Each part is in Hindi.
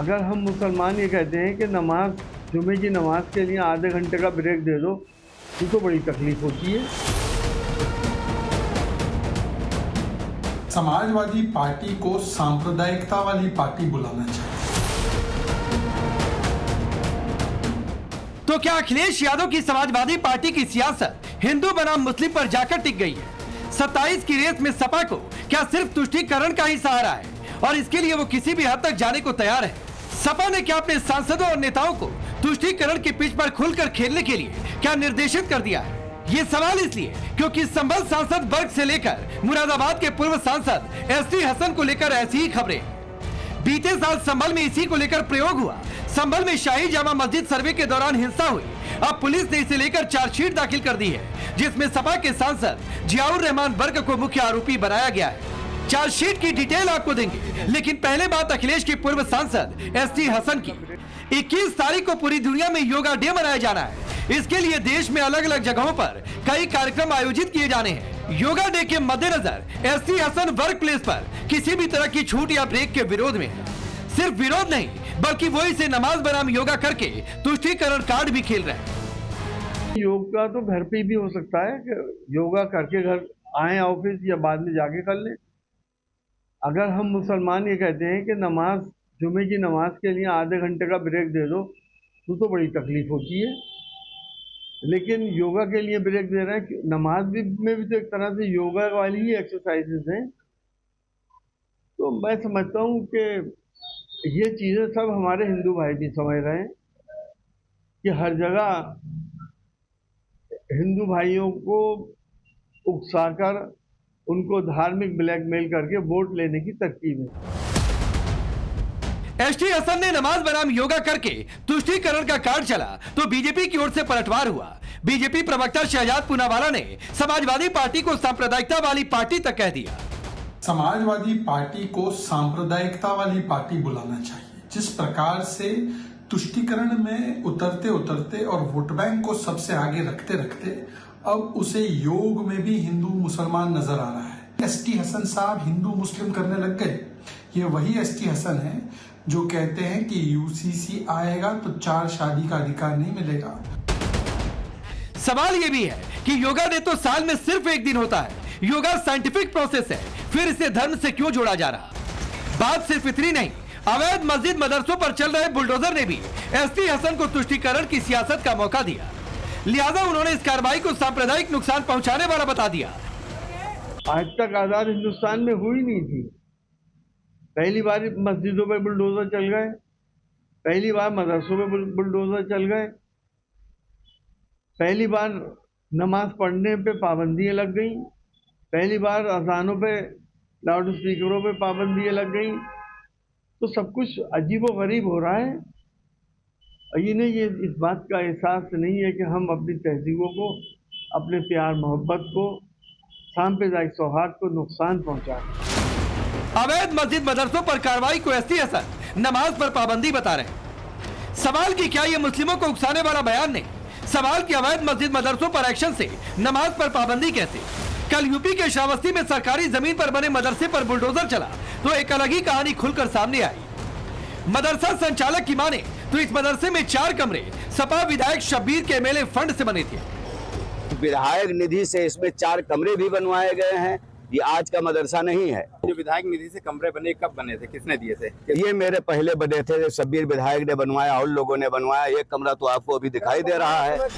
अगर हम मुसलमान ये कहते हैं कि नमाज जुमे की नमाज के लिए आधे घंटे का ब्रेक दे दो तो बड़ी तकलीफ होती है। समाजवादी पार्टी को सांप्रदायिकता वाली पार्टी बुलाना चाहिए। तो क्या अखिलेश यादव की समाजवादी पार्टी की सियासत हिंदू बनाम मुस्लिम पर जाकर टिक गई है? 27 की रेस में सपा को क्या सिर्फ तुष्टीकरण का ही सहारा है और इसके लिए वो किसी भी हद तक जाने को तैयार है? सपा ने क्या अपने सांसदों और नेताओं को तुष्टीकरण की पिच पर खुलकर खेलने के लिए क्या निर्देशित कर दिया है? ये सवाल इसलिए क्योंकि संभल सांसद वर्ग से लेकर मुरादाबाद के पूर्व सांसद एसटी हसन को लेकर ऐसी ही खबरें। बीते साल संभल में इसी को लेकर प्रयोग हुआ। संभल में शाही जामा मस्जिद सर्वे के दौरान हिंसा हुई। अब पुलिस ने इसे लेकर चार्जशीट दाखिल कर दी है, जिसमें सपा के सांसद जियाउर रहमान वर्ग को मुख्य आरोपी बनाया गया है। चार्जशीट की डिटेल आपको देंगे, लेकिन पहले बात अखिलेश के पूर्व सांसद एसटी हसन की। 21 तारीख को पूरी दुनिया में योगा डे मनाया जाना है। इसके लिए देश में अलग अलग जगहों पर कई कार्यक्रम आयोजित किए जाने हैं। योगा डे के मद्देनजर एसटी हसन वर्क प्लेस पर किसी भी तरह की छूट या ब्रेक के विरोध में है। सिर्फ विरोध नहीं, बल्कि वो इसे नमाज बनाम योगा करके तुष्टीकरण कार्ड भी खेल रहे हैं। योगा तो घर पे भी हो सकता है कि योगा करके घर आए ऑफिस या बाद में जाके कर लें। अगर हम मुसलमान ये कहते हैं कि नमाज जुमे की नमाज के लिए आधे घंटे का ब्रेक दे दो तो बड़ी तकलीफ होती है, लेकिन योगा के लिए ब्रेक दे रहे हैं। नमाज में भी तो एक तरह से योगा वाली ही एक्सरसाइजेज हैं। तो मैं समझता हूँ कि ये चीज़ें सब हमारे हिंदू भाई भी समझ रहे हैं कि हर जगह हिंदू भाइयों को उकसाकर उनको धार्मिक ब्लैकमेल करके वोट लेने की तरकीब है। एसटी हसन ने नमाज बनाम योगा करके तुष्टीकरण का कार्ड चला तो बीजेपी की ओर से पलटवार हुआ। बीजेपी प्रवक्ता शहजाद पूनावाला ने समाजवादी पार्टी को सांप्रदायिकता वाली पार्टी तक कह दिया। समाजवादी पार्टी को सांप्रदायिकता वाली पार्टी बुलाना चाहिए। जिस प्रकार से तुष्टीकरण में उतरते उतरते और वोट बैंक को सबसे आगे रखते रखते अब उसे योग में भी हिंदू मुसलमान नजर आ रहा है। एसटी हसन साहब हिंदू मुस्लिम करने लग गए। ये वही एसटी हसन है जो कहते हैं कि यूसीसी आएगा तो 4 शादी का अधिकार नहीं मिलेगा। सवाल ये भी है कि योगा डे तो साल में सिर्फ एक दिन होता है। योगा साइंटिफिक प्रोसेस है, फिर इसे धर्म से क्यों जोड़ा जा रहा? बात सिर्फ इतनी नहीं, अवैध मस्जिद मदरसों पर चल रहे बुलडोजर ने भी एसटी हसन को तुष्टीकरण की सियासत का मौका दिया। लिहाजा उन्होंने इस कार्रवाई को सांप्रदायिक नुकसान पहुंचाने वाला बता दिया। आज तक आजाद हिंदुस्तान में हुई नहीं थी। पहली बार मस्जिदों पे बुलडोजर चल गए, पहली बार मदरसों पे बुलडोजर चल गए, पहली बार नमाज पढ़ने पे पाबंदियां लग गई, पहली बार अजानों पे लाउड स्पीकरों पे पाबंदियां लग गई। तो सब कुछ अजीबोगरीब हो रहा है। इन्हें ये इस बात का एहसास नहीं है कि हम अपनी तहजीबों को, अपने प्यार मोहब्बत को, सांप्रदायिक सौहार्द को नुकसान पहुंचा रहे। अवैध मस्जिद मदरसों पर कार्रवाई को एसटी हसन नमाज पर पाबंदी बता रहे हैं। सवाल की क्या ये मुस्लिमों को उकसाने वाला बयान नहीं? सवाल की अवैध मस्जिद मदरसों पर एक्शन से नमाज पर पाबंदी कैसे? कल यूपी के श्रावस्ती में सरकारी जमीन पर बने मदरसे पर बुलडोजर चला तो एक अलग ही कहानी खुलकर सामने आई। मदरसा संचालक की माने तो इस मदरसे में 4 कमरे सपा विधायक शब्बीर के एमएलए फंड से बने थे। विधायक निधि से इसमें 4 कमरे भी बनवाए गए हैं। ये आज का मदरसा नहीं है। जो विधायक निधि से कमरे बने, कब बने थे, किसने दिए थे? ये मेरे पहले बने थे, शब्बीर विधायक ने बनवाया और लोगों ने बनवाया। एक कमरा तो आपको अभी दिखाई दे रहा है।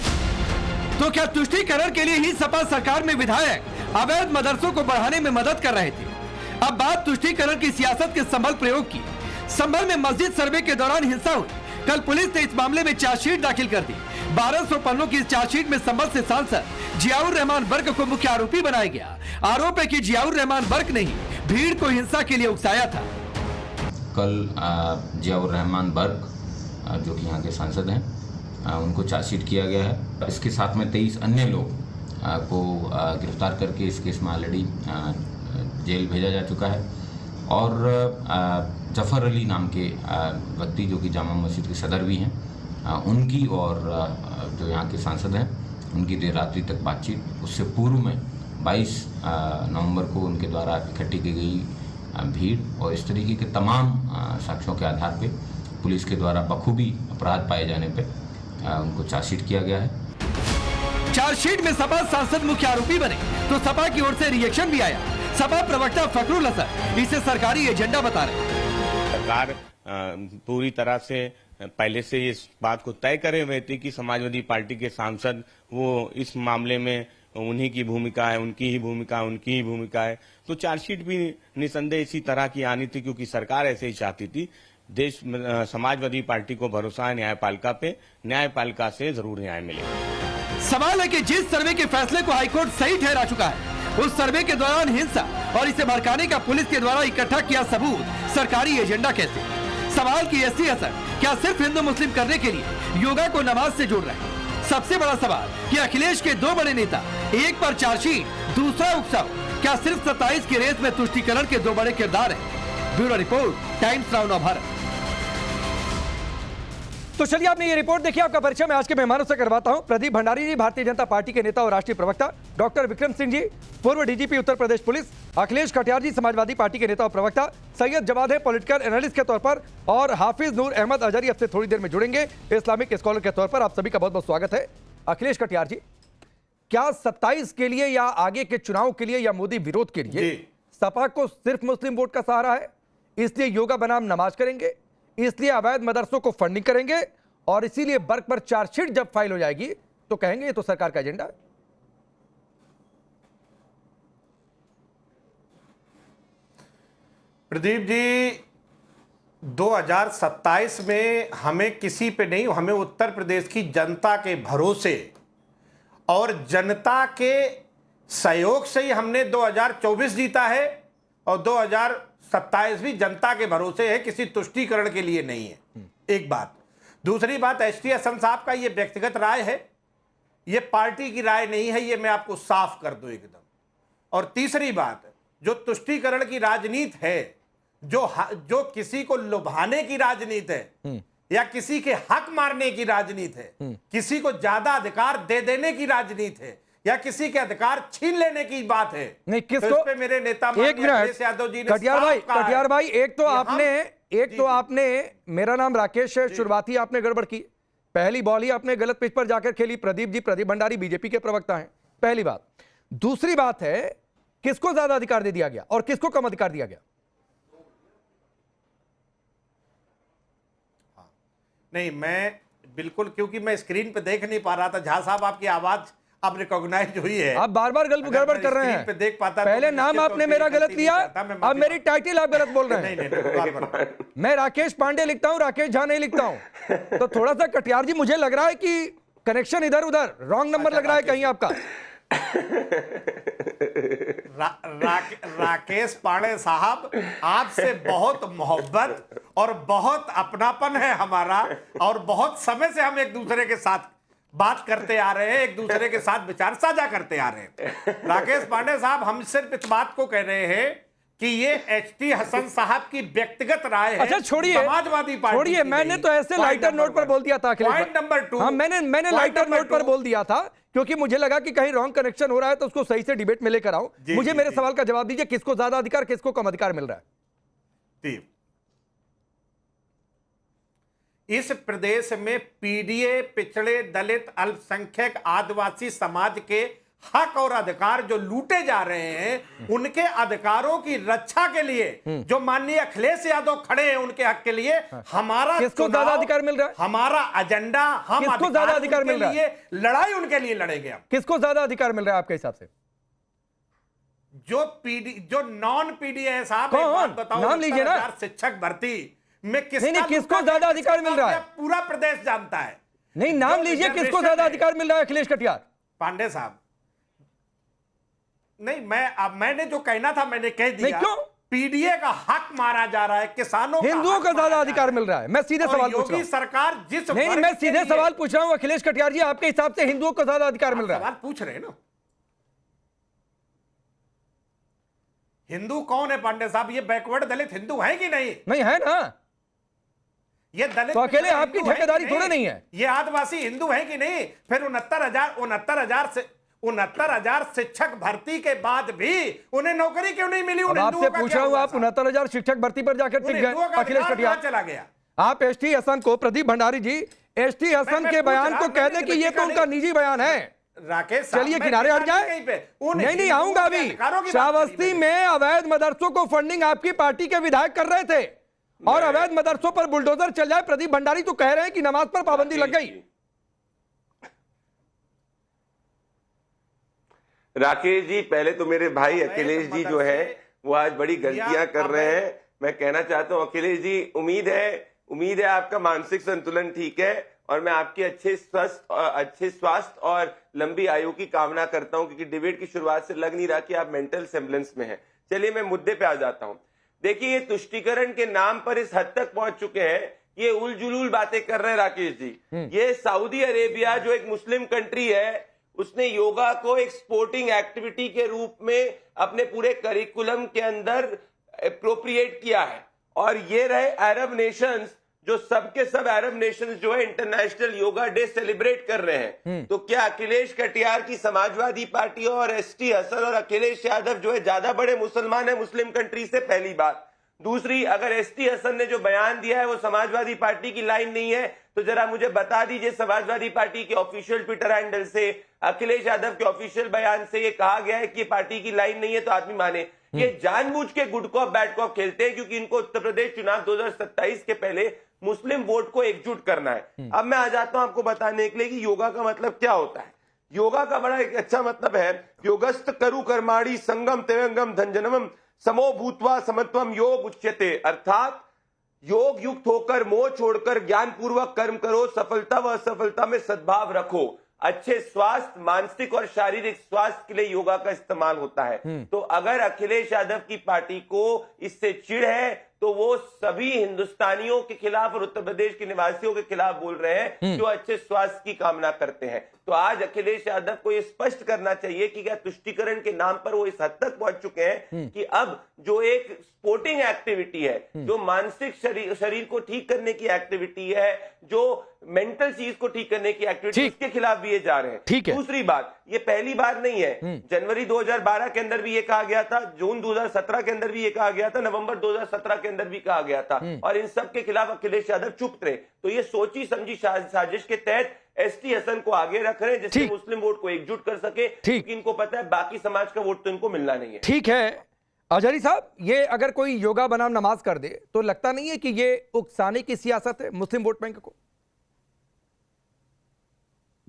तो क्या तुष्टीकरण के लिए ही सपा सरकार में विधायक अवैध मदरसों को बढ़ाने में मदद कर रहे थे? अब बात तुष्टीकरण की सियासत के संभल प्रयोग की। संभल में मस्जिद सर्वे के दौरान हिंसा हुई। कल पुलिस ने इस मामले में चार्जशीट दाखिल कर दी। 1200 पन्नों की इस चार्जशीट में संभल से सांसद जियाउर रहमान वर्क को मुख्य आरोपी बनाया गया। आरोप है कि जियाउर रहमान वर्क ने ही भीड़ को हिंसा के लिए उकसाया था। कल जियाउर रहमान वर्क जो कि यहाँ के सांसद हैं, उनको चार्जशीट किया गया है। इसके साथ में 23 अन्य लोग को गिरफ्तार करके इस केस में ऑलरेडी जेल भेजा जा चुका है। और जफर अली नाम के व्यक्ति जो कि जामा मस्जिद के सदर भी हैं, उनकी और जो यहाँ के सांसद हैं उनकी देर रात्रि तक बातचीत, उससे पूर्व में 22 नवंबर को उनके द्वारा इकट्ठी की गई भीड़ और इस तरीके के तमाम साक्ष्यों के आधार पे पुलिस के द्वारा बखूबी अपराध पाए जाने पे उनको चार्जशीट किया गया है। चार्जशीट में सपा सांसद मुख्य आरोपी बने तो सपा की ओर से रिएक्शन भी आया। सपा प्रवक्ता फखरुल हसन इसे सरकारी एजेंडा बता रहे। सरकार पूरी तरह से पहले से इस बात को तय करे हुए थी कि समाजवादी पार्टी के सांसद वो इस मामले में उन्हीं की भूमिका है, उनकी ही भूमिका है। तो चार्जशीट भी निसंदेह इसी तरह की आनी थी, क्योंकि सरकार ऐसे ही चाहती थी। देश समाजवादी पार्टी को भरोसा है न्यायपालिका पे, न्यायपालिका से जरूर न्याय मिलेगा। सवाल है कि जिस सर्वे के फैसले को हाईकोर्ट सही ठहरा चुका है, उस सर्वे के दौरान हिंसा और इसे भड़काने का पुलिस के द्वारा इकट्ठा किया सबूत सरकारी एजेंडा कैसे? सवाल की एसटी हसन क्या सिर्फ हिंदू मुस्लिम करने के लिए योगा को नमाज से जोड़ रहे हैं? सबसे बड़ा सवाल कि अखिलेश के दो बड़े नेता, एक पर चार्जशीट, दूसरा उत्सव, क्या सिर्फ 27 की रेस में तुष्टीकरण के दो बड़े किरदार हैं? Bureau report, times now Bharat. तो चलिए आपने ये रिपोर्ट देखी। आपका परिचय मैं आज के मेहमानों से करवाता हूं। प्रदीप भंडारी जी, भारतीय जनता पार्टी के नेता और राष्ट्रीय प्रवक्ता। डॉक्टर विक्रम सिंह जी, पूर्व डीजीपी उत्तर प्रदेश पुलिस। अखिलेश कटियार जी, समाजवादी पार्टी के नेता और प्रवक्ता। सैयद जवाद है, पॉलिटिकल एनालिस्ट के तौर पर। और हाफिज नूर अहमद अजहरी अब से थोड़ी देर में जुड़ेंगे, इस्लामिक स्कॉलर के तौर पर। आप सभी का बहुत बहुत स्वागत है। अखिलेश कटियार जी, क्या 27 के लिए या आगे के चुनाव के लिए या मोदी विरोध के लिए सपा को सिर्फ मुस्लिम वोट का सहारा है, इसलिए योगा बनाम नमाज करेंगे, इसलिए अवैध मदरसों को फंडिंग करेंगे, और इसीलिए बर्क पर चार्जशीट जब फाइल हो जाएगी तो कहेंगे ये तो सरकार का एजेंडा है? प्रदीप जी, 2027 में हमें किसी पे नहीं, हमें उत्तर प्रदेश की जनता के भरोसे और जनता के सहयोग से ही हमने 2024 जीता है, और 2027 भी जनता के भरोसे है, किसी तुष्टीकरण के लिए नहीं है। एक बात। दूसरी बात, एसटी हसन साहब का ये व्यक्तिगत राय है, ये पार्टी की राय नहीं है, ये मैं आपको साफ कर दूं एकदम। और तीसरी बात, जो तुष्टीकरण की राजनीति है, जो किसी को लुभाने की राजनीति है, या किसी के हक मारने की राजनीति है, किसी को ज्यादा अधिकार दे देने की राजनीति है, या किसी के अधिकार छीन लेने की बात है, नहीं किसको? तो इस पे मेरे नेता अखिलेश यादव जी ने कटियार भाई, एक तो आपने मेरा नाम राकेश है, शुरुआती आपने गड़बड़ की, पहली बॉल ही आपने गलत पिच पर जाकर खेली। प्रदीप भंडारी बीजेपी के प्रवक्ता हैं, पहली बात। दूसरी बात है, किसको ज्यादा अधिकार दे दिया गया और किसको कम अधिकार दिया गया? नहीं, मैं बिल्कुल, क्योंकि मैं स्क्रीन पे देख नहीं पा रहा था। झा साहब, आपकी आवाज अब रिकॉग्नाइज हुई है। आप बार बार गड़बड़ कर रहे हैं। देख पाता पहले नाम आपने मेरा गलत लिया, अब मेरी टाइटल आप गलत बोल रहे हैं। नहीं, मैं राकेश पांडे लिखता हूं, राकेश झा नहीं लिखता हूं। तो थोड़ा सा कटियार जी, मुझे लग रहा है कि कनेक्शन इधर उधर रॉन्ग नंबर लग रहा है कहीं आपका। राकेश पांडे साहब, आपसे बहुत मोहब्बत और बहुत अपनापन है हमारा, और बहुत समय से हम एक दूसरे के साथ बात करते आ रहे हैं, एक दूसरे के साथ विचार साझा करते आ रहे हैं। राकेश पांडे साहब, हम सिर्फ इस बात को कह रहे हैं कि ये एसटी हसन साहब की व्यक्तिगत राय है। अच्छा छोड़िए, समाजवादी पार्टी छोड़िए, मैंने तो ऐसे लाइटर नोट पर बोल दिया था अखिलेश। पॉइंट नंबर 2, हाँ, मैंने लाइटर नोट पर बोल दिया था, क्योंकि मुझे लगा कि कहीं रॉन्ग कनेक्शन हो रहा है, तो उसको सही से डिबेट में लेकर आओ। मुझे मेरे सवाल का जवाब दीजिए, किसको ज्यादा अधिकार, किसको कम अधिकार मिल रहा है? इस प्रदेश में पीडीए, पिछड़े, दलित, अल्पसंख्यक, आदिवासी समाज के हक और अधिकार जो लूटे जा रहे हैं, उनके अधिकारों की रक्षा के लिए जो माननीय अखिलेश यादव खड़े हैं, उनके हक के लिए हमारा किसको ज्यादा अधिकार मिल रहा है? हमारा एजेंडा, हम किसको ज्यादा अधिकार मिल रहा है? लड़ाई उनके लिए लड़ेंगे हम। किसको ज्यादा अधिकार मिल रहा है आपके हिसाब से? जो नॉन पीडीए है साहब, कौन? नाम लीजिए ना। शिक्षक भर्ती में किसको ज्यादा अधिकार मिल रहा है? पूरा प्रदेश जानता है। नहीं, नाम लीजिए, किसको ज्यादा अधिकार मिल रहा है? अखिलेश कटियार, पांडे साहब। नहीं, मैंने जो कहना था मैंने कह दिया। क्यों? पीडीए का हक मारा जा रहा है, किसानों का, हिंदुओं का ज्यादा अधिकार मिल रहा है। मैं सीधे सवाल पूछ रहा हूं। सरकार जिस नहीं, मैं सीधे सवाल पूछ रहा हूं अखिलेश कटियार जी, आपके हिसाब से हिंदुओं को ज्यादा अधिकार मिल रहा है? सवाल पूछ रहे हैं ना। हिंदू कौन है पांडे साहब? ये बैकवर्ड दलित हिंदू है कि नहीं? नहीं है ना। ये दलित तो अकेले आपकी ठेकेदारी थोड़े नहीं है। ये आदिवासी हिंदू है कि नहीं? फिर 69,000 शिक्षक भर्ती के बाद भी उन्हें नौकरी क्यों नहीं मिली? आपसे पूछ रहा हूं, आप 69,000 शिक्षक भर्ती पर जाकर टिक गए अखिलेश कटियार। चला गया आप एसटी हसन को, प्रदीप भंडारी जी, एसटी हसन के बयान को कह दें कि ये तो उनका निजी बयान है। राकेश, चलिए किनारे हट जाए। नहीं आऊंगा अभी। श्रावस्ती में अवैध मदरसों को फंडिंग आपकी पार्टी के विधायक कर रहे थे और अवैध मदरसों पर बुलडोजर चल जाए। प्रदीप भंडारी तो कह रहे हैं कि नमाज पर पाबंदी लग गई। राकेश जी, पहले तो मेरे भाई अखिलेश जी जो है वो आज बड़ी गलतियां कर रहे हैं। मैं कहना चाहता हूं अखिलेश जी, उम्मीद है आपका मानसिक संतुलन ठीक है और मैं आपके अच्छे स्वास्थ्य और लंबी आयु की कामना करता हूं, क्योंकि डिबेट की शुरुआत से लग नहीं रहा कि आप मेंटल सेम्बलेंस में हैं। चलिए मैं मुद्दे पे आ जाता हूं। देखिए, ये तुष्टीकरण के नाम पर इस हद तक पहुंच चुके हैं, ये उलझुलूल बातें कर रहे हैं राकेश जी। ये सऊदी अरेबिया जो एक मुस्लिम कंट्री है, उसने योगा को एक स्पोर्टिंग एक्टिविटी के रूप में अपने पूरे करिकुलम के अंदर एप्रोप्रिएट किया है। और ये रहे अरब नेशंस, जो सबके सब अरब नेशंस जो है इंटरनेशनल योगा डे सेलिब्रेट कर रहे हैं। तो क्या अखिलेश कटियार की समाजवादी पार्टी और एसटी हसन और अखिलेश यादव जो है ज्यादा बड़े मुसलमान है मुस्लिम कंट्री से? पहली बात। दूसरी, अगर एसटी हसन ने जो बयान दिया है वो समाजवादी पार्टी की लाइन नहीं है, तो जरा मुझे बता दीजिए समाजवादी पार्टी के ऑफिशियल ट्विटर हैंडल से, अखिलेश यादव के ऑफिशियल बयान से ये कहा गया है कि पार्टी की लाइन नहीं है तो आदमी माने। ये जानबूझ के गुड कॉप बैड कॉप खेलते हैं, क्योंकि इनको उत्तर प्रदेश चुनाव 2027 के पहले मुस्लिम वोट को एकजुट करना है। अब मैं आ जाता हूं आपको बताने के लिए कि योगा का मतलब क्या होता है। योगा का बड़ा एक अच्छा मतलब है, योगस्त करु कर्माणि संगम तेवंगम धनजनमम समो भूतवा समत्वम योग उच्यते, अर्थात योग युक्त होकर मोह छोड़कर ज्ञान पूर्वक कर्म करो, सफलता व असफलता में सद्भाव रखो। अच्छे स्वास्थ्य, मानसिक और शारीरिक स्वास्थ्य के लिए योगा का इस्तेमाल होता है। तो अगर अखिलेश यादव की पार्टी को इससे चिढ़ है तो वो सभी हिंदुस्तानियों के खिलाफ और उत्तर प्रदेश के निवासियों के खिलाफ बोल रहे हैं जो अच्छे स्वास्थ्य की कामना करते हैं। तो आज अखिलेश यादव को ये स्पष्ट करना चाहिए कि क्या तुष्टीकरण के नाम पर वो इस हद तक पहुंच चुके हैं कि अब जो एक स्पोर्टिंग एक्टिविटी है, जो मानसिक शरीर को ठीक करने की एक्टिविटी है, जो मेंटल चीज को ठीक करने की एक्टिविटी, उसके खिलाफ भी ये जा रहे हैं। दूसरी बात, ये पहली बार नहीं है। जनवरी 2012 के अंदर भी ये कहा गया था, जून 2017 के अंदर भी ये कहा गया था, नवंबर 2017 के अंदर भी कहा गया था, और इन सब के खिलाफ अखिलेश यादव चुप रहे। तो ये सोची समझी साजिश के तहत एसटी हसन को आगे रख रहे हैं, जिससे मुस्लिम वोट को एकजुट कर सके, क्योंकि इनको पता है बाकी समाज का वोट तो इनको मिलना नहीं है। ठीक है अजहरी साहब, ये अगर कोई योगा बनाम नमाज कर दे तो लगता नहीं है कि ये उकसाने की सियासत है मुस्लिम वोट बैंक को?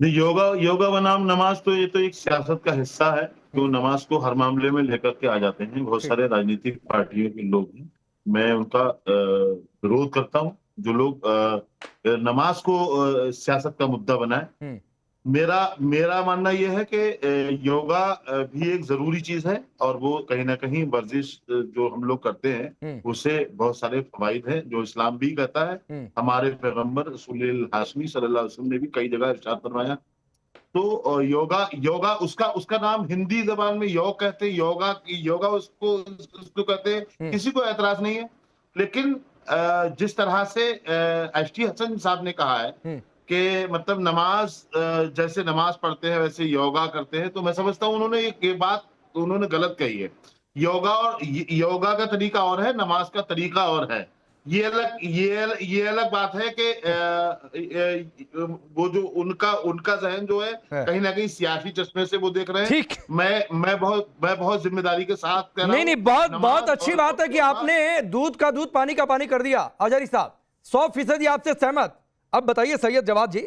नहीं, योगा बनाम नमाज तो ये तो एक सियासत का हिस्सा है, जो नमाज को हर मामले में लेकर के आ जाते हैं। बहुत सारे राजनीतिक पार्टियों के लोग हैं, मैं उनका विरोध करता हूं जो लोग नमाज को सियासत का मुद्दा बनाए। मेरा मानना यह है कि योगा भी एक जरूरी चीज है, और वो कहीं ना कहीं वर्जिश जो हम लोग करते हैं उससे बहुत सारे फवाइद हैं, जो इस्लाम भी कहता है। हमारे पैगंबर रसूल हाशमी सल्लल्लाहु अलैहि वसल्लम ने भी कई जगह इरशाद फरमाया। तो योगा उसका नाम हिंदी जबान में योग कहते हैं, योगा उसको कहते हैं, किसी को एतराज नहीं है। लेकिन जिस तरह से एसटी हसन साहब ने कहा है कि मतलब नमाज जैसे नमाज पढ़ते हैं वैसे योगा करते हैं, तो मैं समझता हूं उन्होंने ये बात गलत कही है। योगा का तरीका और है, नमाज का तरीका और है। ये अलग बात है कि वो जो उनका जहन जो है कहीं ना कहीं सियासी चश्मे से वो देख रहे हैं। मैं बहुत जिम्मेदारी के साथ कह रहा हूं। नहीं, बहुत अच्छी बात है कि आपने दूध का दूध पानी का पानी कर दिया। अजहरी साहब 100% आपसे सहमत। अब बताइए सैयद जवाद जी,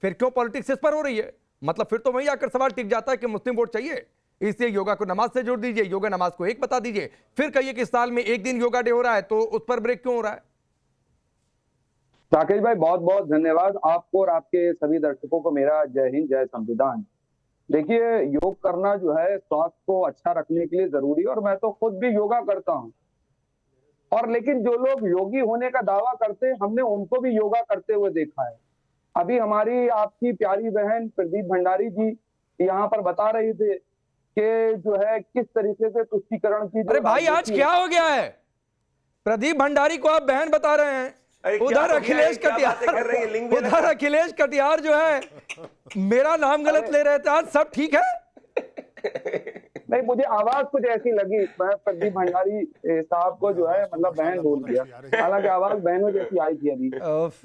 फिर क्यों पॉलिटिक्स इस पर हो रही है? मतलब फिर तो वहीं आकर सवाल टिक जाता है कि मुस्लिम वोट चाहिए, इसलिए योगा को नमाज से जोड़ दीजिए, योगा नमाज को एक बता दीजिए। फिर कहिए कि साल में एक दिन योगा डे हो रहा है, तो उस पर ब्रेक क्यों हो रहा है? राकेश भाई, बहुत बहुत धन्यवाद आपको और आपके सभी दर्शकों को मेरा जय हिंद, जय संविधान। देखिए, योग करना जो है स्वास्थ्य को अच्छा रखने के लिए जरूरी है, और मैं तो खुद भी योगा करता हूँ। और लेकिन जो लोग योगी होने का दावा करते हैं, हमने उनको भी योगा करते हुए देखा है। अभी हमारी आपकी प्यारी बहन प्रदीप भंडारी जी यहाँ पर बता रही थे कि जो है किस तरीके से तुष्टीकरण की। अरे भाई, आज क्या हो गया है? प्रदीप भंडारी को आप बहन बता रहे हैं, उधर अखिलेश कटियार जो है मेरा नाम गलत ले रहे थे। आज सब ठीक है? नहीं, मुझे आवाज कुछ ऐसी लगी, मैं प्रदीप भंडारी साहब को जो है मतलब बहन बोल दिया, हालांकि आवाज बहनों जैसी आई थी अभी।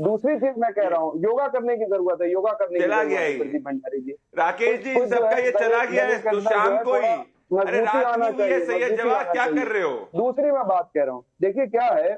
दूसरी चीज मैं कह रहा हूँ, योगा करने की जरूरत है, योगा करने की जरूरत है प्रदीप भंडारी जी। राकेश जी सबका ये चला गया है तो शाम को ही, अरे रात में हुई है सैयद जवाद, क्या कर रहे हो? दूसरी मैं बात कह रहा हूँ, देखिए क्या है,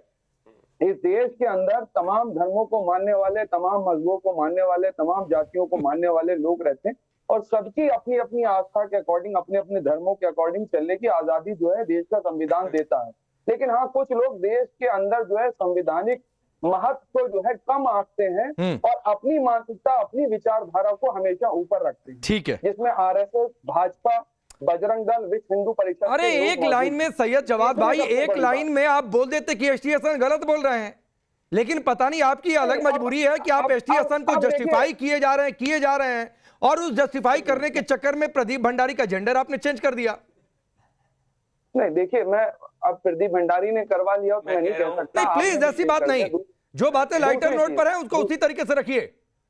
इस देश के अंदर तमाम धर्मों को मानने वाले, तमाम मजहबों को मानने वाले, तमाम जातियों को मानने वाले लोग रहते हैं और सबकी अपनी अपनी आस्था के अकॉर्डिंग, अपने अपने धर्मों के अकॉर्डिंग चलने की आजादी जो है देश का संविधान देता है। लेकिन हाँ, कुछ लोग देश के अंदर जो है संवैधानिक महत्व को जो है कम आंकते हैं और अपनी मानसिकता, अपनी विचारधारा को हमेशा ऊपर रखते हैं। ठीक है, जिसमें आरएसएस, भाजपा, बजरंग दल, विश्व हिंदू परिषद। अरे एक लाइन में सैयद जवाद भाई, एक लाइन में आप बोल देते कि एसटी हसन गलत बोल रहे हैं, लेकिन पता नहीं आपकी अलग मजबूरी है कि आप एसटी हसन को जस्टिफाई किए जा रहे हैं और उस जस्टिफाई करने के चक्कर में प्रदीप भंडारी का जेंडर आपने चेंज कर दिया। नहीं देखिए, मैं अब प्रदीप भंडारी ने करवा लिया तो मैं नहीं कह सकता। नहीं प्लीज, ऐसी बात नहीं, जो बातें लाइटर नोट पर है उसको उसी तरीके से रखिए।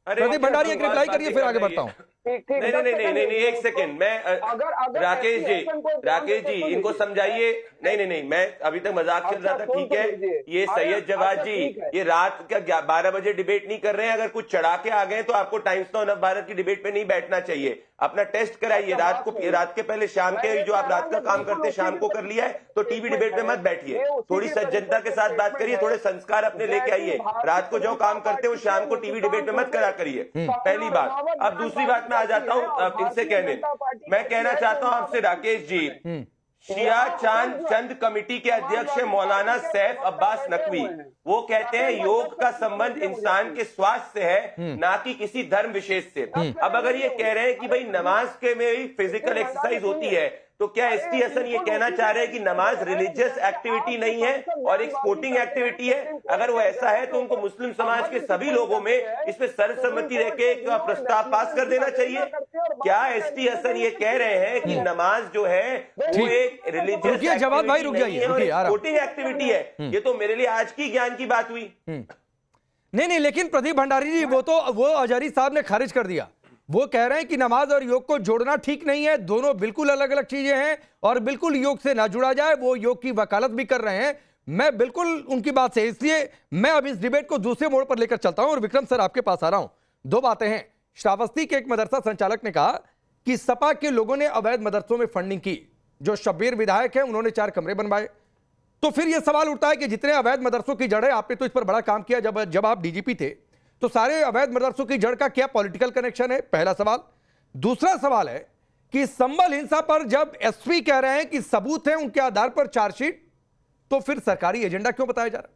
प्रदीप भंडारी एक रिप्लाई करिए, फिर आगे बढ़ता हूँ। नहीं, एक सेकंड, मैं राकेश जी इनको समझाइए। नहीं, मैं अभी तक मजाक चल रहा था, ठीक है। ये सैयद जवाद जी, ये रात का 12 बजे डिबेट नहीं कर रहे हैं। अगर कुछ चढ़ा के आ गए तो आपको टाइम्स नाउ भारत की डिबेट पे नहीं बैठना चाहिए। अपना टेस्ट कराइए रात को, रात के पहले शाम के, जो आप रात का काम करते शाम को कर लिया है तो टीवी डिबेट में मत बैठिए। थोड़ी सज्जनता के साथ बात करिए, थोड़े संस्कार अपने लेके आइए। रात को जो काम करते हो शाम को टीवी डिबेट में मत करा करिए, पहली बात। अब दूसरी बात में आ जाता हूँ इनसे कहने, मैं कहना चाहता हूँ आपसे राकेश जी, शिया चंद कमेटी के अध्यक्ष मौलाना सैफ अब्बास नकवी, वो कहते हैं योग का संबंध इंसान के स्वास्थ्य से है, ना कि किसी धर्म विशेष से। अब अगर ये कह रहे हैं कि भाई नमाज के में भी फिजिकल एक्सरसाइज होती है, तो क्या एसटी हसन ये कहना चाह रहे हैं कि नमाज रिलीजियस एक्टिविटी नहीं है और एक स्पोर्टिंग एक्टिविटी है? अगर वो ऐसा है तो उनको मुस्लिम समाज के सभी लोगों में इसमें सर्वसम्मति रह के एक प्रस्ताव पास कर देना चाहिए। क्या एसटी हसन ये कह रहे हैं कि नमाज जो है वो एक रिलीजियस जवाब भाई रुक जाइए, स्पोर्टिंग एक्टिविटी है? ये तो मेरे लिए आज की ज्ञान की बात हुई। नहीं, लेकिन प्रदीप भंडारी जी वो अजहरी साहब ने खारिज कर दिया। वो कह रहे हैं कि नमाज और योग को जोड़ना ठीक नहीं है, दोनों बिल्कुल अलग अलग चीजें हैं और बिल्कुल योग से ना जुड़ा जाए। वो योग की वकालत भी कर रहे हैं, मैं बिल्कुल उनकी बात से, इसलिए मैं अब इस डिबेट को दूसरे मोड़ पर लेकर चलता हूं और विक्रम सर आपके पास आ रहा हूं। दो बातें हैं। श्रावस्ती के एक मदरसा संचालक ने कहा कि सपा के लोगों ने अवैध मदरसों में फंडिंग की, जो शब्बीर विधायक है उन्होंने 4 कमरे बनवाए। तो फिर यह सवाल उठता है कि जितने अवैध मदरसों की जड़ है, आपने तो इस पर बड़ा काम किया जब आप डीजीपी थे, तो सारे अवैध मदरसों की जड़ का क्या पॉलिटिकल कनेक्शन है? पहला सवाल। दूसरा सवाल है कि संभल हिंसा पर जब एसपी कह रहे हैं कि सबूत है उनके आधार पर चार्जशीट, तो फिर सरकारी एजेंडा क्यों बताया जा रहा है?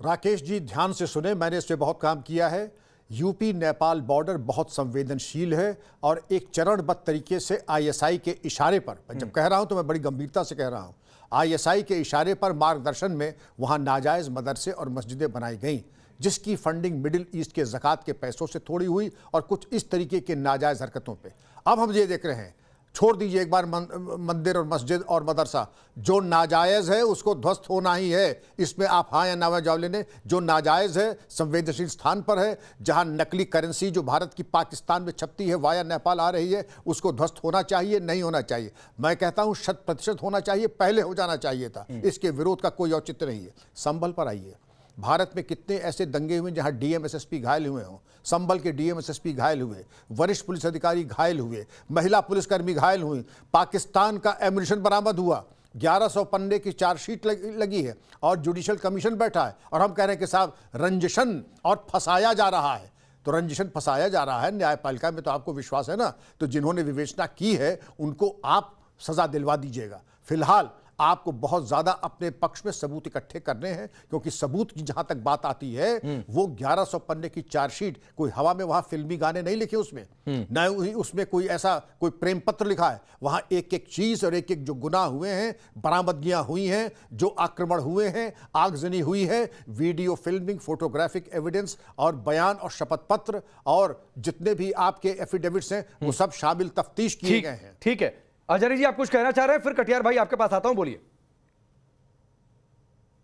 राकेश जी ध्यान से सुने, मैंने इस पे बहुत काम किया है। यूपी नेपाल बॉर्डर बहुत संवेदनशील है और एक चरणबद्ध तरीके से आईएसआई के इशारे पर, मैं जब कह रहा हूं तो मैं बड़ी गंभीरता से कह रहा हूं, आईएसआई के इशारे पर मार्गदर्शन में वहां नाजायज मदरसे और मस्जिदें बनाई गईं, जिसकी फंडिंग मिडिल ईस्ट के ज़कात के पैसों से थोड़ी हुई और कुछ इस तरीके के नाजायज़ हरकतों पे। अब हम ये देख रहे हैं, छोड़ दीजिए एक बार मंदिर और मस्जिद और मदरसा, जो नाजायज़ है उसको ध्वस्त होना ही है। इसमें आप हाँ या ना जवाब लेने। जो नाजायज़ है, संवेदनशील स्थान पर है, जहाँ नकली करेंसी जो भारत की पाकिस्तान में छपती है वाया नेपाल आ रही है, उसको ध्वस्त होना चाहिए, नहीं होना चाहिए? मैं कहता हूँ 100% होना चाहिए, पहले हो जाना चाहिए था। इसके विरोध का कोई औचित्य नहीं है। संभल पर आइए, भारत में कितने ऐसे दंगे हुए जहां डीएम एसएसपी घायल हुए हों। संभल के डीएम एसएसपी घायल हुए, वरिष्ठ पुलिस अधिकारी घायल हुए, महिला पुलिसकर्मी घायल हुई, पाकिस्तान का एम्युनिशन बरामद हुआ, 1100 पन्ने की चार्जशीट लगी है और जुडिशियल कमीशन बैठा है और हम कह रहे हैं कि साहब रंजिशन और फंसाया जा रहा है। तो रंजिशन फंसाया जा रहा है, न्यायपालिका में तो आपको विश्वास है ना? तो जिन्होंने विवेचना की है उनको आप सजा दिलवा दीजिएगा। फिलहाल आपको बहुत ज्यादा अपने पक्ष में सबूत इकट्ठे करने हैं, क्योंकि सबूत की जहां तक बात आती है वो 1100 पन्ने की चार्जशीट कोई हवा में, वहां फिल्मी गाने नहीं लिखे उसमें, न उसमें कोई ऐसा कोई प्रेम पत्र लिखा है। वहां एक एक चीज और एक एक जो गुनाह हुए हैं, बरामदगियां हुई हैं, जो आक्रमण हुए हैं, आगजनी हुई है, वीडियो फिल्मिंग, फोटोग्राफिक एविडेंस और बयान और शपथ पत्र और जितने भी आपके एफिडेविट्स हैं वो सब शामिल तफ्तीश किए गए हैं। ठीक है अजहरी जी, आप कुछ कहना चाह रहे हैं? फिर कटियार भाई आपके पास आता हूं, बोलिए।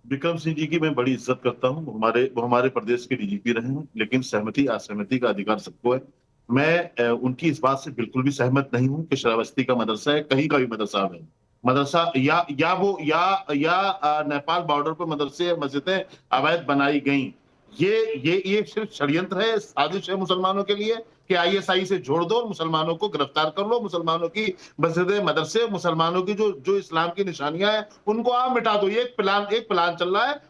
विक्रम सिंह जी की मैं बड़ी इज्जत करता हूं, वो हमारे प्रदेश के डीजीपी रहे हैं, लेकिन सहमति असहमति का अधिकार सबको है। मैं उनकी इस बात से बिल्कुल भी सहमत नहीं हूं कि श्रावस्ती का मदरसा है, कहीं का भी मदरसा है मदरसा या नेपाल बॉर्डर पर मदरसे मस्जिदें अवैध बनाई गई। ये सिर्फ षड्यंत्र है, साजिश है मुसलमानों के लिए कि आईएसआई से जोड़ दो, मुसलमानों को गिरफ्तार कर लो, मुसलमानों की मस्जिदें मदरसे, मुसलमानों की जो इस्लाम की निशानियां हैं उनको आप मिटा दो। ये एक प्लान चल रहा है।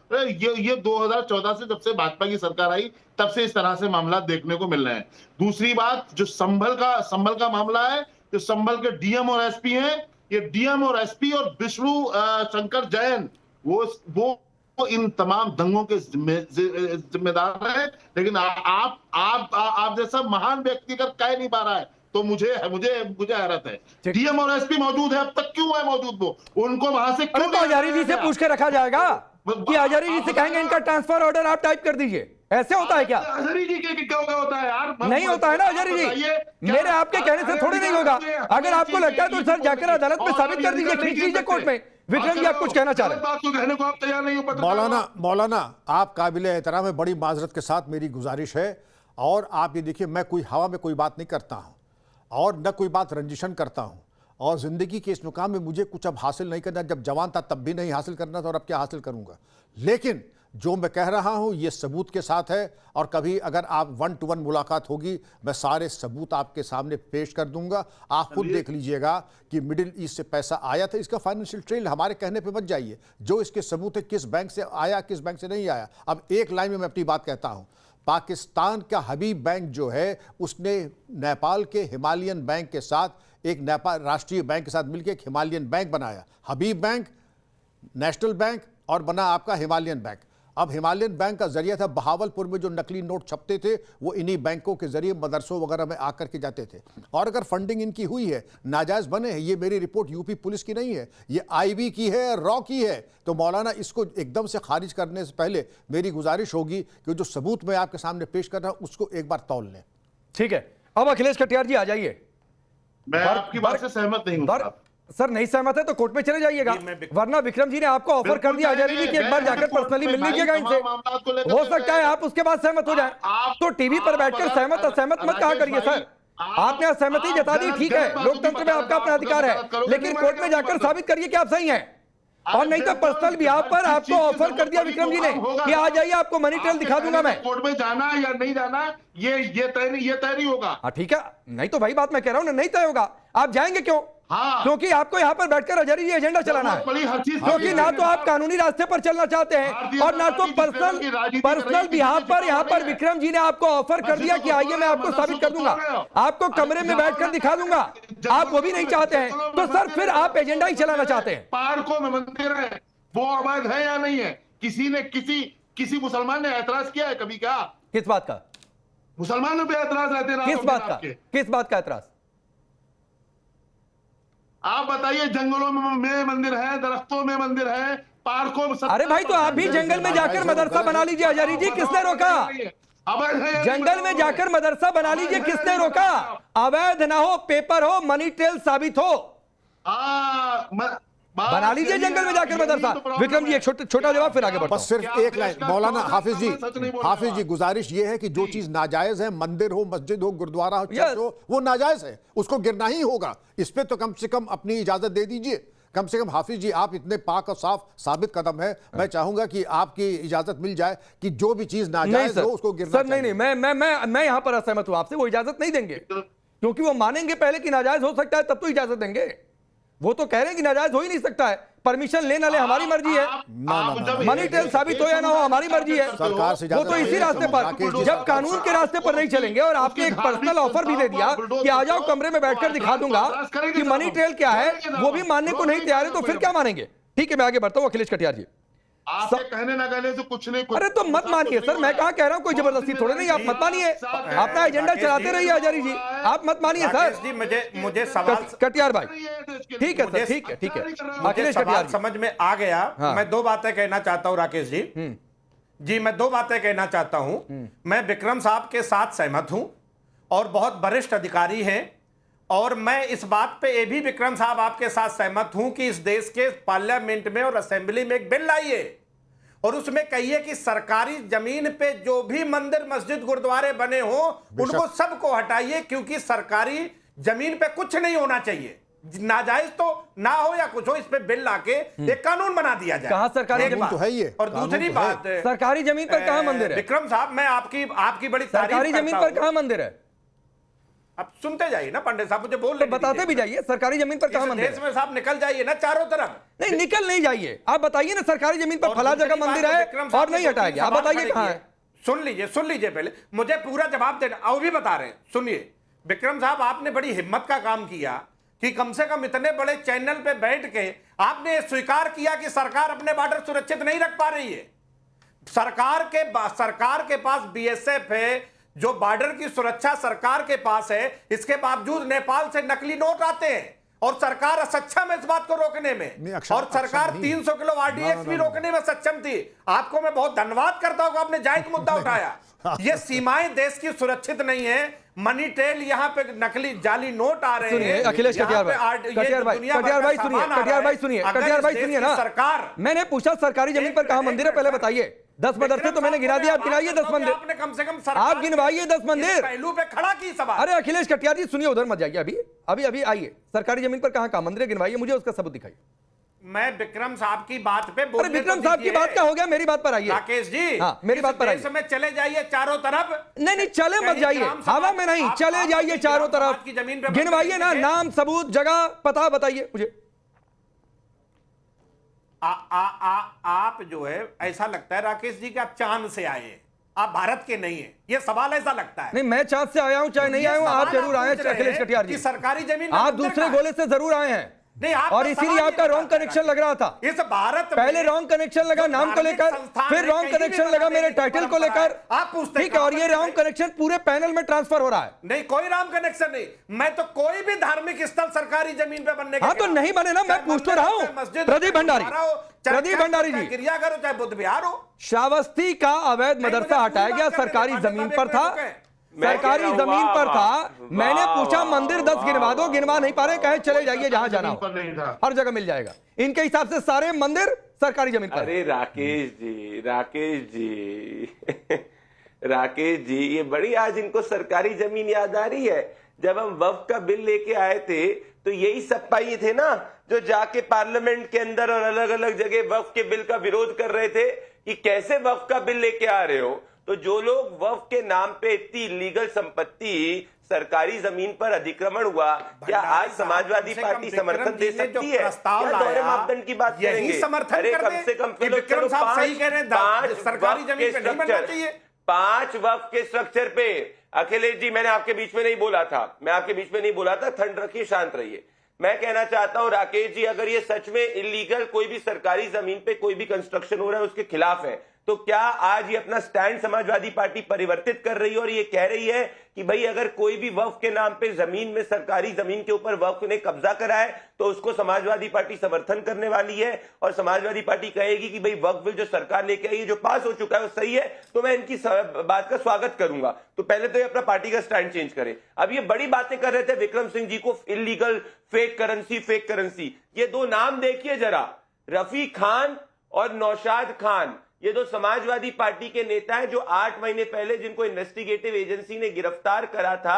ये 2014 से जब से भाजपा की सरकार आई तब से इस तरह से मामला देखने को मिल रहे हैं। दूसरी बात, जो संभल का मामला है, जो संभल के डीएम और एसपी हैं, ये डीएम और एसपी और विष्णु शंकर जैन वो इन तमाम दंगों के जिम्मेदार है। लेकिन आप जैसा महान व्यक्ति अगर कह नहीं पा रहा है तो मुझे हैरत है। डीएम और एसपी मौजूद है, अब तक क्यों है मौजूद? वो उनको वहां से क्यों? हजारी जी से पूछ के रखा जाएगा कि हजारी जी से कहेंगे इनका ट्रांसफर ऑर्डर आप टाइप कर दीजिए। ऐसे होता है क्या? हजारी जी क्या होता है यार? नहीं होता है ना हजारी जी, मेरे आपके कहने से थोड़ी नहीं होगा। अगर आपको लगता है तो सर जाकर अदालत में साबित कर दीजिए, खींच लीजिए कोर्ट में। विक्रम जी आप कुछ कहना चाह रहे हैं? बात को कहने को आप तैयार नहीं हो। मौलाना आप काबिल एहतराम है, बड़ी माजरत के साथ मेरी गुजारिश है। और आप ये देखिए, मैं कोई हवा में कोई बात नहीं करता हूँ और न कोई बात रंजिशन करता हूँ, और ज़िंदगी के इस मुकाम में मुझे कुछ अब हासिल नहीं करना। जब जवान था तब भी नहीं हासिल करना था और अब क्या हासिल करूँगा। लेकिन जो मैं कह रहा हूँ ये सबूत के साथ है, और कभी अगर आप 1-to-1 मुलाकात होगी मैं सारे सबूत आपके सामने पेश कर दूंगा। आप खुद देख लीजिएगा कि मिडिल ईस्ट से पैसा आया था। इसका फाइनेंशियल ट्रेल हमारे कहने पे मत जाइए, जो इसके सबूत है किस बैंक से आया किस बैंक से नहीं आया। अब एक लाइन में मैं अपनी बात कहता हूँ, पाकिस्तान का हबीब बैंक जो है उसने नेपाल के हिमालयन बैंक के साथ एक नेपाल राष्ट्रीय बैंक के साथ मिलकर एक हिमालयन बैंक बनाया। हबीब बैंक, नेशनल बैंक और बना आपका हिमालयन बैंक। अब हिमालयन बैंक का जरिया था, बहावलपुर में जो नकली नोट छपते थे वो इन्हीं बैंकों के जरिए मदरसों वगैरह में आकर के जाते थे। और अगर फंडिंग इनकी हुई है, नाजायज़ बने हैं, ये मेरी रिपोर्ट यूपी पुलिस की नहीं है, ये आईबी की है, रॉ की है। तो मौलाना इसको एकदम से खारिज करने से पहले मेरी गुजारिश होगी कि जो सबूत मैं आपके सामने पेश कर रहा हूँ उसको एक बार तौल लें। ठीक है, अब अखिलेश कटियार जी आ जाइए। मैं आपकी बात से सहमत नहीं हूँ। सर नहीं सहमत है तो कोर्ट में चले जाइएगा, वरना विक्रम जी ने आपको ऑफर कर दिया हजारी जी कि एक बार जाकर पर्सनली मिल लीजिएगा इनसे। हो सकता है आप उसके बाद सहमत हो जाए, तो टीवी पर बैठकर सहमत असहमत मत कहा करिए सर। आपने असहमति जता दी, ठीक है, लोकतंत्र में आपका अपना अधिकार है, लेकिन कोर्ट में जाकर साबित करिए कि आप सही हैं। और नहीं तो पर्सनल बिहाफ पर आपको ऑफर कर दिया विक्रम जी ने कि आ जाइए, आपको मनी ट्रेल दिखा दूंगा मैं। कोर्ट में जाना या नहीं जाना ये तय नहीं होगा। हाँ ठीक है, नहीं तो भाई बात मैं कह रहा हूँ ना, नहीं तय होगा। आप जाएंगे क्यों? हाँ, क्योंकि आपको यहाँ पर बैठकर हजारी जी एजेंडा चलाना है, क्योंकि ना तो आप कानूनी रास्ते पर चलना चाहते हैं और ना तो पर्सनल बिहाफ पर यहाँ पर विक्रम जी ने आपको ऑफर कर दिया कि आइए मैं आपको साबित कर दूंगा, आपको कमरे में बैठकर दिखा दूंगा। आप वो भी नहीं चाहते हैं, तो सर फिर आप एजेंडा ही चलाना चाहते हैं। पार्कों में मंदिर है, वो अवैध है या नहीं है? किसी मुसलमान ने एतराज किया है कभी? क्या? किस बात का? मुसलमानों पे एतराज रहते हैं। किस बात का एतराज? आप बताइए। जंगलों में मंदिर है, दरख्तों में मंदिर है, पार्कों में। अरे भाई तो आप भी जंगल में जाकर मदरसा बना लीजिए हजारी जी, किसने रोका? जंगल में जाकर मदरसा बना लीजिए, किसने रोका? अवैध ना हो, पेपर हो, मनी ट्रेल साबित हो, बना लीजिए जंगल में जाकर मदरसा। विक्रम जी एक छोटा जवाब फिर आगे बढ़ो। बस सिर्फ एक लाइन मौलाना हाफिज जी गुजारिश ये है कि जो चीज नाजायज है, मंदिर हो, मस्जिद हो, गुरुद्वारा हो, चर्च हो, वो नाजायज है, उसको गिरना ही होगा। इस पे तो कम से कम अपनी इजाजत दे दीजिए। कम से कम हाफिज जी आप इतने पाक और साफ साबित कदम है, मैं चाहूंगा कि आपकी इजाजत मिल जाए कि जो भी चीज नाजायज हो उसको गिरना सर नहीं, मैं यहां पर असहमत हूं आपसे। वो इजाजत नहीं देंगे, क्योंकि वो मानेंगे पहले कि नाजायज हो सकता है तब तो इजाजत देंगे। वो तो कह रहे हैं कि नाजायज हो ही नहीं सकता है, परमिशन ले ना ले हमारी मर्जी है, मनी ट्रेल साबित हो या ना हो हमारी मर्जी है। सरकार से वो तो इसी रास्ते पर, जब कानून के रास्ते पर नहीं चलेंगे। और आपने एक पर्सनल ऑफर भी दे दिया कि आ जाओ कमरे में बैठकर दिखा दूंगा कि मनी ट्रेल क्या है, वो भी मानने को नहीं तैयार है, तो फिर क्या मानेंगे? ठीक है, मैं आगे बढ़ता हूं। अखिलेश कटियार जी, आपके कहने ना कहने से कुछ नहीं। अरे तो मत मानिए सर, मैं कहां कह रहा हूं कोई जबरदस्ती थोड़े नहीं, आप मत मानिए, अपना एजेंडा चलाते रहिए हजारी जी, आप मत मानिए सर। मुझे सवाल कटियार भाई, ठीक है सर, ठीक है अखिलेश कटियार समझ में आ गया। मैं दो बातें कहना चाहता हूं राकेश जी। जी मैं दो बातें कहना चाहता हूं। मैं विक्रम साहब के साथ सहमत हूं और बहुत वरिष्ठ अधिकारी हैं, और मैं इस बात पे ये भी विक्रम साहब आपके साथ सहमत हूं कि इस देश के पार्लियामेंट में और असेंबली में एक बिल लाइए और उसमें कहिए कि सरकारी जमीन पे जो भी मंदिर मस्जिद गुरुद्वारे बने हो उनको सबको हटाइए, क्योंकि सरकारी जमीन पे कुछ नहीं होना चाहिए, नाजायज तो ना हो या कुछ हो, इस पे बिल लाके एक कानून बना दिया जाए। कहां सरकारी जमीन तो है ये, और दूसरी बात, सरकारी जमीन पर कहां मंदिर है? विक्रम साहब, मैं आपकी बड़ी सरकारी जमीन पर कहां मंदिर है? अब सुनते जाइए ना पंडित साहब, मुझे बोल तो बताते भी जाइए, सरकारी जमीन पर कहां मंदिर देश में साहब निकल जाइए ना चारों तरफ। नहीं, निकल नहीं जाइए, आप बताइए ना सरकारी जमीन पर फला जगह मंदिर है और नहीं हटाया गया, आप बताइए कहां है? सुन लीजिए पहले, मुझे पूरा जवाब देना, और भी बता रहे हैं। सुनिए विक्रम साहब, आपने बड़ी हिम्मत का काम किया कि कम से कम इतने बड़े चैनल पे बैठ के आपने स्वीकार किया कि सरकार अपने बॉर्डर सुरक्षित नहीं रख पा रही है। सरकार के पास बीएसएफ है, जो बॉर्डर की सुरक्षा सरकार के पास है, इसके बावजूद नेपाल से नकली नोट आते हैं और सरकार असक्षम है इस बात को रोकने में, और सरकार 300 किलो आरडीएक्स भी रोकने में सक्षम थी। आपको मैं बहुत धन्यवाद करता हूं, आपने जायज मुद्दा उठाया। ये सीमाएं देश की सुरक्षित नहीं है, मनी ट्रेल यहाँ पे नकली जाली नोट आ रहे हैं। अखिलेश कटियार भाई सुनिए ना, सरकार, मैंने पूछा सरकारी जमीन पर कहां मंदिर है, पहले बताइए। 10 मदरसे तो मैंने गिना दिया, आप गिनाइए 10 मंदिर। आपने कम से कम आप गिनवाइए 10 मंदिर, पहलू पे खड़ा की सवाल। अरे अखिलेश कटियार जी सुनिए, उधर मत जाइए, अभी आइए, सरकारी जमीन पर कहां मंदिर गिनवाइए, मुझे उसका सबूत दिखाइए। मैं विक्रम साहब की बात पे अरे विक्रम साहब की बात क्या हो गया, मेरी बात पर आइए। राकेश जी, हाँ, मेरी बात पर आइए। में चले जाइए चारों तरफ। नहीं, चले मत जाइए, हवा में नहीं, चले जाइए चारों तरफ, गिनवाइए ना, नाम सबूत जगह पता बताइए मुझे। आप जो है, ऐसा लगता है राकेश जी कि आप चांद से आए हैं, आप भारत के नहीं है, ये सवाल ऐसा लगता है। नहीं, मैं चांद से आया हूं चाहे नहीं आया हूं, आप जरूर आए हैं अखिलेश कटियार जी। सरकारी जमीन आप दूसरे गोले से जरूर आए हैं, और इसीलिए आपका रॉन्ग कनेक्शन लग रहा था। इस भारत पहले रॉन्ग कनेक्शन लगा नाम को लेकर, फिर रॉन्ग कनेक्शन लगा मेरे टाइटल को लेकर, आप पूछते, ठीक है, और ये रॉन्ग कनेक्शन पूरे पैनल में ट्रांसफर हो रहा है। नहीं, कोई रॉन्ग कनेक्शन नहीं, मैं तो कोई भी धार्मिक स्थल सरकारी जमीन पे बनने हाँ तो नहीं बने ना, मैं पूछ तो रहा हूं। प्रदीप भंडारी जी, गिरजाघर हो चाहे बुद्ध विहार हो, श्रावस्ती का अवैध मदरसा हटाया गया, सरकारी जमीन पर था, सरकारी जमीन पर था। मैंने पूछा मंदिर 10 गिनवा दो, गिनवा नहीं पा रहे, कहे चले जाइए जहां जाना हो, हर जगह मिल जाएगा। इनके हिसाब से सारे मंदिर सरकारी जमीन पर। अरे राकेश जी ये बड़ी आज इनको सरकारी जमीन याद आ रही है। जब हम वक्फ का बिल लेके आए थे तो यही सप्पाही थे ना जो जाके पार्लियामेंट के अंदर और अलग अलग जगह वक्फ के बिल का विरोध कर रहे थे कि कैसे वक्फ का बिल लेके आ रहे हो। तो जो लोग वक्फ के नाम पे इतनी इलीगल संपत्ति, सरकारी जमीन पर अतिक्रमण हुआ, क्या आज समाजवादी पार्टी समर्थन दे सकती है? क्या दोहरे मापदंड की बात करेंगे? अरे कम से कम सरकारी जमीन पे नहीं बनना चाहिए। 5 वक्फ के स्ट्रक्चर पे, अखिलेश जी मैंने आपके बीच में नहीं बोला था, ठंड रखिए, शांत रहिए। मैं कहना चाहता हूं राकेश जी, अगर ये सच में इलीगल कोई भी सरकारी जमीन पे कोई भी कंस्ट्रक्शन हो रहा है उसके खिलाफ है, तो क्या आज ये अपना स्टैंड समाजवादी पार्टी परिवर्तित कर रही है और ये कह रही है कि भाई अगर कोई भी वक्फ के नाम पे जमीन में, सरकारी जमीन के ऊपर वक्फ ने कब्जा करा है तो उसको समाजवादी पार्टी समर्थन करने वाली है, और समाजवादी पार्टी कहेगी कि भाई वक्फ बिल जो सरकार लेके आई है, जो पास हो चुका है वो सही है, तो मैं इनकी बात का स्वागत करूंगा। तो पहले तो ये अपना पार्टी का स्टैंड चेंज करें। अब ये बड़ी बातें कर रहे थे विक्रम सिंह जी को, इलीगल, फेक करेंसी। ये 2 नाम देखिए जरा, रफी खान और नौशाद खान, ये 2 समाजवादी पार्टी के नेता हैं जो 8 महीने पहले जिनको इन्वेस्टिगेटिव एजेंसी ने गिरफ्तार करा था,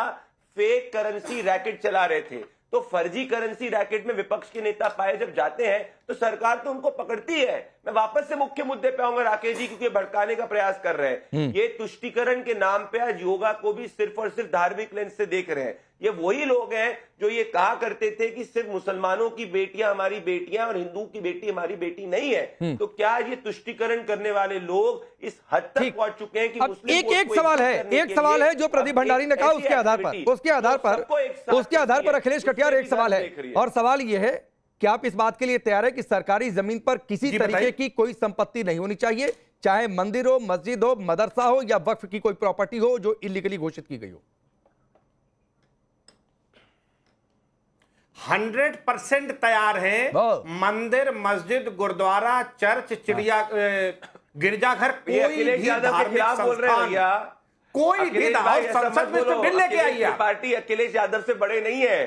फेक करेंसी रैकेट चला रहे थे। तो फर्जी करेंसी रैकेट में विपक्ष के नेता पाए जब जाते हैं तो सरकार तो उनको पकड़ती है। मैं वापस से मुख्य मुद्दे पे आऊंगा राकेश जी, क्योंकि भड़काने का प्रयास कर रहे हैं। ये तुष्टीकरण के नाम पे आज योगा को भी सिर्फ और सिर्फ धार्मिक लेंस से देख रहे हैं। ये वही लोग हैं जो ये कहा करते थे कि सिर्फ मुसलमानों की बेटियां हमारी बेटियां और हिंदू की बेटी हमारी बेटी नहीं है। तो क्या ये तुष्टीकरण करने वाले लोग इस हद तक पहुंच चुके हैं कि एक सवाल है जो प्रदीप भंडारी ने कहा, उसके आधार पर अखिलेश कटियार, एक सवाल है, और सवाल यह है कि आप इस बात के लिए तैयार है कि सरकारी जमीन पर किसी तरीके की कोई संपत्ति नहीं होनी चाहिए, चाहे मंदिर हो, मस्जिद हो, मदरसा हो या वक्फ की कोई प्रॉपर्टी हो जो इलीगली घोषित की गई हो? 100% तैयार है। मंदिर, मस्जिद, गुरुद्वारा, चर्च, चिड़िया, गिरजाघर, कोई भी धार्मिक संस्थान, कोई भी संसद में तो बिल लेके आई है। पार्टी अखिलेश यादव से बड़े नहीं है।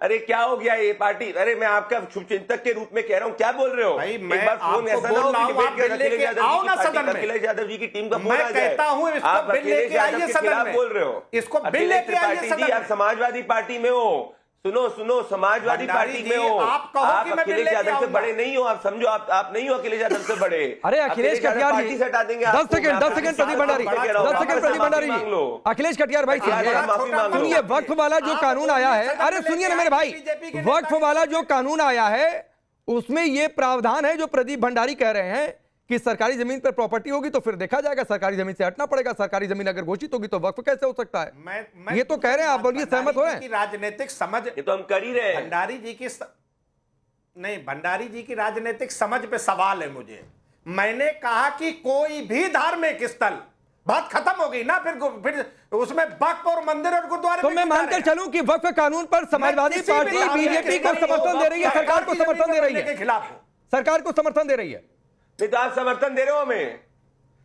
अरे क्या हो गया ये पार्टी? अरे मैं आपका शुभचिंतक के रूप में कह रहा हूँ, क्या बोल रहे हो भाई? मैं एक बार फोन ऐसा ना हो कि डिबेट के अखिलेश यादव जी की टीम का फोन आ जाए। कहता हूं आप अखिलेश यादव के खिलाफ बोल रहे हो। इसको बिल अखिलेश लेके आइए त्रिपाठी जी, आप समाजवादी पार्टी में हो। सुनो समाजवादी पार्टी में हो आप कहो कि मैं अखिलेश यादव से बड़े नहीं हो। आप समझो, आप नहीं हो अखिलेश यादव से बड़े। अरे अखिलेश कटियार जी, 10 सेकंड प्रदीप भंडारी, 10 सेकंड प्रदीप भंडारी जी। अखिलेश कटियार भाई सुनिए, वक्फ वाला जो कानून आया है, अरे सुनिए ना मेरे भाई, वक्फ वाला जो कानून आया है उसमें ये प्रावधान है जो प्रदीप भंडारी कह रहे हैं कि सरकारी जमीन पर प्रॉपर्टी होगी तो फिर देखा जाएगा, सरकारी जमीन से हटना पड़ेगा। सरकारी जमीन अगर घोषित होगी तो वक्फ कैसे हो सकता है? ये तो कह रहे हैं, आप बोलिए सहमत हो रहे हैं? राजनीतिक समझ ये तो हम कर ही रहे हैं। भंडारी जी की राजनीतिक समझ पे सवाल है मुझे। मैंने कहा कि कोई भी धार्मिक स्थल, बात खत्म हो गई ना, फिर उसमें वक्फ और मंदिर और गुरुद्वारे। तो मैं मानकर चलूं कि वक्फ कानून पर समाजवादी पार्टी बीजेपी को समर्थन दे रही है, सरकार को समर्थन दे रही है, खिलाफ सरकार को समर्थन दे रही है। नहीं तो आप समर्थन दे रहे हो हमें?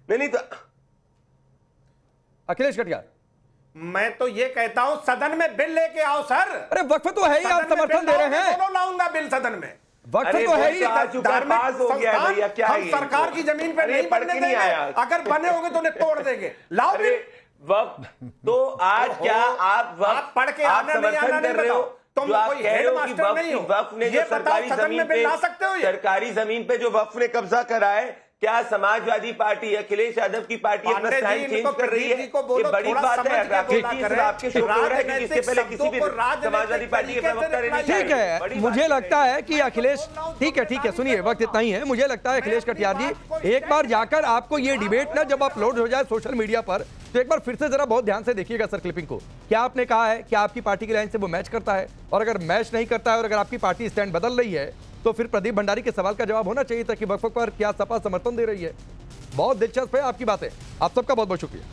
नहीं तो अखिलेश कटियार, मैं तो ये कहता हूं सदन में बिल लेके आओ सर। अरे वक्फ तो है ही, आप समर्थन दे रहे हैं। दोनों लाऊंगा बिल सदन में। वक्त तो है ही, पास हो गया है भैया। क्या हम सरकार की जमीन पे नहीं बनने देंगे, अगर बने होंगे तो उन्हें तोड़ देंगे। लाओ बिल। वक्त तो आज क्या आप वक्त पढ़ के आप समर्थन कर रहे हो? तुम कोई हेडमास्टर नहीं हो। वक्फ ने जो सरकारी जमीन पे, सरकारी जमीन पे जो वक्फ ने कब्जा करा है, क्या समाजवादी पार्टी अखिलेश यादव की पार्टी अपना स्टैंड चेंज कर रही है? ये बड़ी बात है। आपके शो हो रहा है कि इससे पहले किसी भी समाजवादी पार्टी के प्रवक्ता ने। ठीक है, मुझे लगता है कि अखिलेश, ठीक है, सुनिए, वक्त इतना ही है। मुझे लगता है अखिलेश कटियार जी, एक बार जाकर आपको ये डिबेट ना जब अपलोड हो जाए सोशल मीडिया पर, तो एक बार फिर से जरा बहुत ध्यान से देखिएगा सर क्लिपिंग को। क्या आपने कहा है कि आपकी पार्टी की लाइन से वो मैच करता है? और अगर मैच नहीं करता है और अगर आपकी पार्टी स्टैंड बदल रही है तो फिर प्रदीप भंडारी के सवाल का जवाब होना चाहिए था कि वक्फ पर क्या सपा समर्थन दे रही है। बहुत दिलचस्प है आपकी बातें। आप सबका बहुत बहुत शुक्रिया।